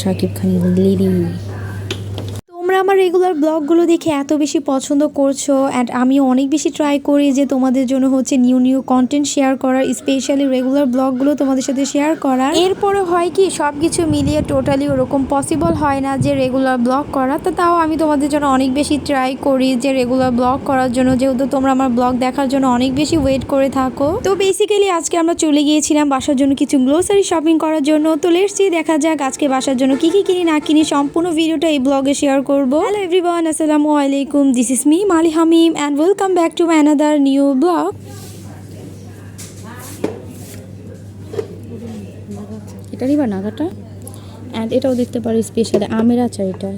শাকিব খানের লিলি। তোমরা আমার রেগুলার ব্লগগুলো দেখে এত বেশি পছন্দ করছো অ্যান্ড আমি অনেক বেশি ট্রাই করি যে তোমাদের জন্য হচ্ছে নিউ নিউ কন্টেন্ট শেয়ার করার, স্পেশালি রেগুলার ব্লগগুলো তোমাদের সাথে শেয়ার করার। এরপরে হয় কি সব কিছু মিলিয়ে টোটালি ওরকম পসিবল হয় না যে রেগুলার ব্লগ করা, তো তাও আমি তোমাদের জন্য অনেক বেশি ট্রাই করি যে রেগুলার ব্লগ করার জন্য, যেহেতু তোমরা আমার ব্লগ দেখার জন্য অনেক বেশি ওয়েট করে থাকো। তো বেসিক্যালি আজকে আমরা চলে গিয়েছিলাম বাসার জন্য কিছু গ্লোসারি শপিং করার জন্য। তো লেটস সি দেখা যাক আজকে বাসার জন্য কি কি কিনি না কিনি, সম্পূর্ণ ভিডিওটা এই ব্লগে শেয়ার করব। হ্যালো এভরিওয়ান, আসসালামু আলাইকুম, this is me Mali Hamim and welcome back to my another new blog. এটা নিবা নাগাটা অ্যান্ড এটাও দেখতে পারি স্পেশালি আমের আচার এটা।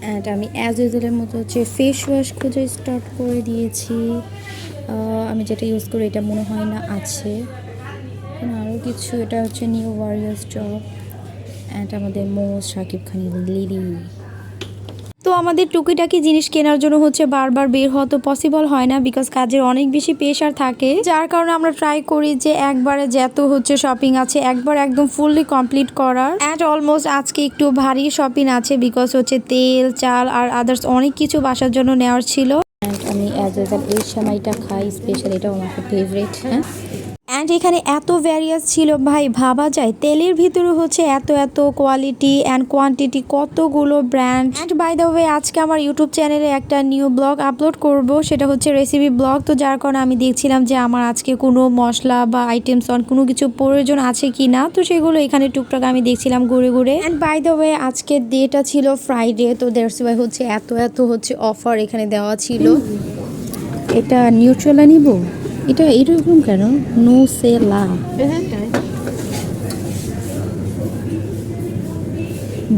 অ্যান্ড আমি অ্যাজ ইউজুয়ালের মতো হচ্ছে ফেস ওয়াশ খুঁজে স্টার্ট করে দিয়েছি। আমি যেটা ইউজ করি এটা মনে হয় না আছে, আরও কিছু। এটা হচ্ছে নিউ ওয়ারিয়ার্স জব অ্যান্ড আমাদের মোস্ট শাকিব খানের লিলি। তো আমাদের টুকিটাকি জিনিস কেনার জন্য হচ্ছে বারবার বের হওয়া তো পসিবল হয় না, বিকজ কাজের অনেক বেশি প্রেশার থাকে, যার কারণে আমরা ট্রাই করি যে একবারে যত হচ্ছে শপিং আছে একবার একদম ফুললি কমপ্লিট করার। অ্যান্ড অলমোস্ট আজকে একটু ভারী শপিং আছে, বিকজ হচ্ছে তেল চাল আর আদার্স অনেক কিছু বাসার জন্য নেওয়ার ছিল। অ্যান্ড আমি অ্যাজ ইউজুয়াল এই সেমাইটা খাই, স্পেশাল এটাও আমার ফেভারিট। হ্যাঁ, অ্যান্ড এখানে এত ভ্যারিয়াস ছিল ভাই, ভাবা যায় তেলের ভিতরে হচ্ছে এত এত কোয়ালিটি অ্যান্ড কোয়ান্টিটি, কতগুলো brand. And by the way আজকে আমার ইউটিউব চ্যানেলে একটা নিউ ব্লগ আপলোড করব, সেটা হচ্ছে রেসিপি ব্লগ। তো যার কারণে আমি দেখছিলাম যে আমার আজকে কোনো মশলা বা আইটেমস অন কোনো কিছু প্রয়োজন আছে কি না, তো সেগুলো এখানে টুকটাক আমি দেখছিলাম ঘুরে ঘুরে। অ্যান্ড বাই দ্য ওয়ে আজকের ডেটা ছিল ফ্রাইডে, তো দ্যাটস ওয়াই হচ্ছে এত এত হচ্ছে অফার এখানে দেওয়া ছিল। এটা নিউট্রেলা নিব, এটা এরকম কেন নো সেলা?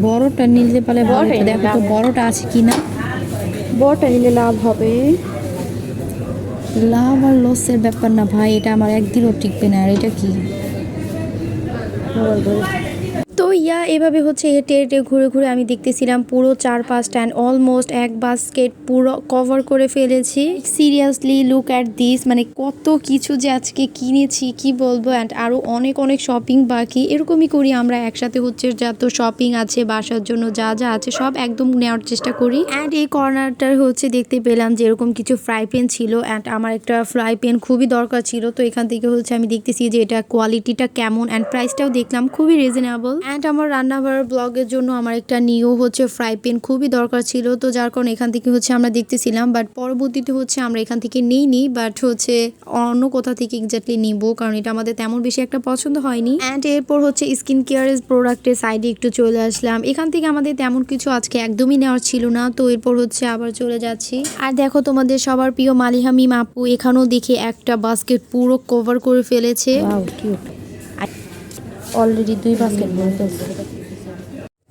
বড়টা নিলে পালে ভালো হতো। দেখো তো বড়টা আছে কিনা। বড়টা নিলে লাভ হবে। লাভ আর লসের ব্যাপার না ভাই, এটা আমার একদিনও টিকবে না। আর এটা কি? তো এভাবে হচ্ছে হেঁটে হেঁটে ঘুরে ঘুরে আমি দেখতেছিলাম পুরো 4-5টা অ্যান্ড অলমোস্ট এক বাস্কেট পুরো কভার করে ফেলেছি। সিরিয়াসলি লুক অ্যাট দিস, মানে কত কিছু যে আজকে কিনেছি কি বলবো। অ্যান্ড আরও অনেক অনেক শপিং বাকি। এরকমই করি আমরা একসাথে হচ্ছে যত শপিং আছে বাসার জন্য যা যা আছে সব একদম নেওয়ার চেষ্টা করি। অ্যান্ড এই কর্নারটার হচ্ছে দেখতে পেলাম যে এরকম কিছু ফ্রাই প্যান ছিল অ্যান্ড আমার একটা ফ্রাই প্যান খুবই দরকার ছিল। তো এখান থেকে হচ্ছে আমি দেখতেছি যে এটা কোয়ালিটিটা কেমন অ্যান্ড প্রাইসটাও দেখলাম খুবই রিজনেবল। অ্যান্ড আমার রান্নাঘর ব্লগের জন্য আমার একটা নিউ হচ্ছে ফ্রাই প্যান খুবই দরকার ছিল, তো যার কারণে এখান থেকে হচ্ছে আমরা দেখতেছিলাম। বাট পরবর্তীতে হচ্ছে আমরা এখান থেকে নিইনি, বাট হচ্ছে অন্য কোথা থেকে এক্স্যাক্টলি নিব, কারণ এটা আমাদের তেমন বেশি একটা পছন্দ হয়নি। অ্যান্ড এরপর হচ্ছে স্কিন কেয়ারের প্রোডাক্টের সাইডে একটু চলে আসলাম। এখান থেকে আমাদের তেমন কিছু আজকে একদমই নেওয়ার ছিল না, তো এরপর হচ্ছে আবার চলে যাচ্ছি। আর দেখো তোমাদের সবার প্রিয় মালিহামিম আপু এখানেও দেখে একটা বাস্কেট পুরো কভার করে ফেলেছে। অলরেডি 2 বাস্কেট বলতেছে।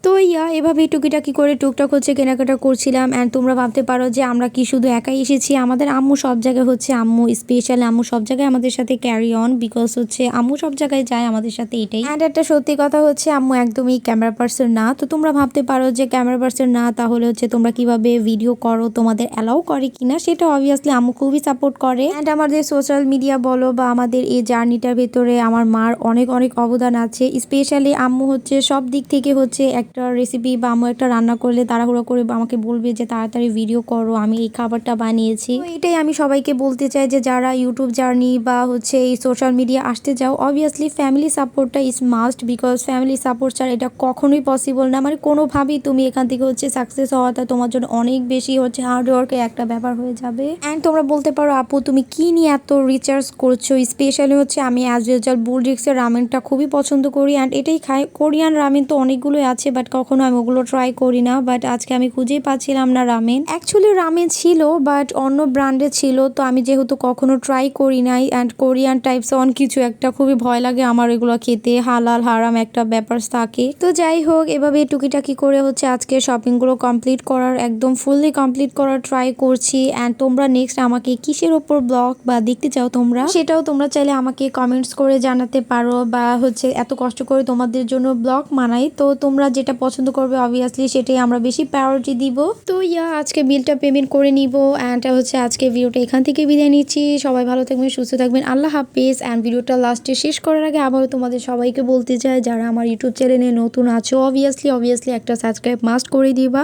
তো এভাবে টুকিটাকি করে টুকটাক হচ্ছে কেনাকাটা করছিলাম। অ্যান্ড তোমরা ভাবতে পারো যে আমরা কি শুধু একাই এসেছি, আমাদের আম্মু সব জায়গায় হচ্ছে, আম্মু স্পেশাল আম্মু সব জায়গায় আমাদের সাথে ক্যারি অন, বিকজ হচ্ছে আম্মু সব জায়গায় যায় আমাদের সাথে এটাই। অ্যান্ড একটা সত্যি কথা হচ্ছে আম্মু একদমই ক্যামেরা পার্সন না। তো তোমরা ভাবতে পারো যে ক্যামেরা পার্সন না তাহলে হচ্ছে তোমরা কিভাবে ভিডিও করো, তোমাদের অ্যালাউ করে কিনা, সেটা অবভিয়াসলি আম্মু খুবই সাপোর্ট করে। অ্যান্ড আমাদের সোশ্যাল মিডিয়া বলো বা আমাদের এই জার্নিটার ভেতরে আমার মার অনেক অনেক অবদান আছে। স্পেশালি আম্মু হচ্ছে সব দিক থেকে হচ্ছে একটা রেসিপি বা আম্মু একটা রান্না করলে তাড়াহুড়ো করে আমাকে বলবে যে তাড়াতাড়ি ভিডিও করো, আমি এই খাবারটা বানিয়েছি। তো এটাই আমি সবাইকে বলতে চাই যে যারা ইউটিউব জার্নি বা হচ্ছে এই সোশ্যাল মিডিয়া আসতে যাও, অবভিয়াসলি ফ্যামিলি সাপোর্টটা is must, because family support ছাড়া এটা কখনোই পসিবল না। মানে কোনোভাবেই তুমি এখান থেকে হচ্ছে সাকসেস হওয়াটা তোমার জন্য অনেক বেশি হচ্ছে হার্ডওয়ার্কের একটা ব্যাপার হয়ে যাবে। অ্যান্ড তোমরা বলতে পারো আপু তুমি কি নিয়ে এত রিচার্জ করছো। স্পেশালি হচ্ছে আমি অ্যাজ ইউজুয়াল বুলডিক্সের রামেনটা খুবই পছন্দ করি অ্যান্ড এটাই খাই। কোরিয়ান রামেন তো অনেকগুলোই আছে, বাট কখনো আমি ওগুলো ট্রাই করি না। বাট আজকে আমি খুঁজেই পাচ্ছিলাম না রামেন। অ্যাকচুয়ালি রামেন ছিল বাট অন্য ব্র্যান্ডে ছিল, তো আমি যেহেতু কখনো ট্রাই করি নাই অ্যান্ড কোরিয়ান টাইপস অন কিছু একটা খুবই ভয় লাগে আমার এগুলো খেতে, হালাল হারাম একটা ব্যাপার থাকে। তো যাই হোক এভাবে টুকিটাকি করে হচ্ছে আজকে শপিংগুলো কমপ্লিট করার, একদম ফুললি কমপ্লিট করার ট্রাই করছি। অ্যান্ড তোমরা নেক্সট আমাকে কিসের ওপর ব্লগ বা দেখতে চাও তোমরা, সেটাও তোমরা চাইলে আমাকে কমেন্টস করে জানাতে পারো, বা হচ্ছে এত কষ্ট করে তোমাদের জন্য ব্লগ বানাই, তো তোমরা যেটা যেটা পছন্দ করবে অবভিয়াসলি সেটাই আমরা বেশি প্রায়োরিটি দিব। তো আজকে বিলটা পেমেন্ট করে নিব অ্যান্ড হচ্ছে আজকে ভিডিওটা এখান থেকে বিদায় নিচ্ছি। সবাই ভালো থাকবেন, সুস্থ থাকবেন, আল্লাহ হাফেজ। অ্যান্ড ভিডিওটা লাস্টে শেষ করার আগে আবারও তোমাদের সবাইকে বলতে চাই যারা আমার ইউটিউব চ্যানেলে নতুন আছো অবভিয়াসলি একটা সাবস্ক্রাইব মাস্ট করে দিবা।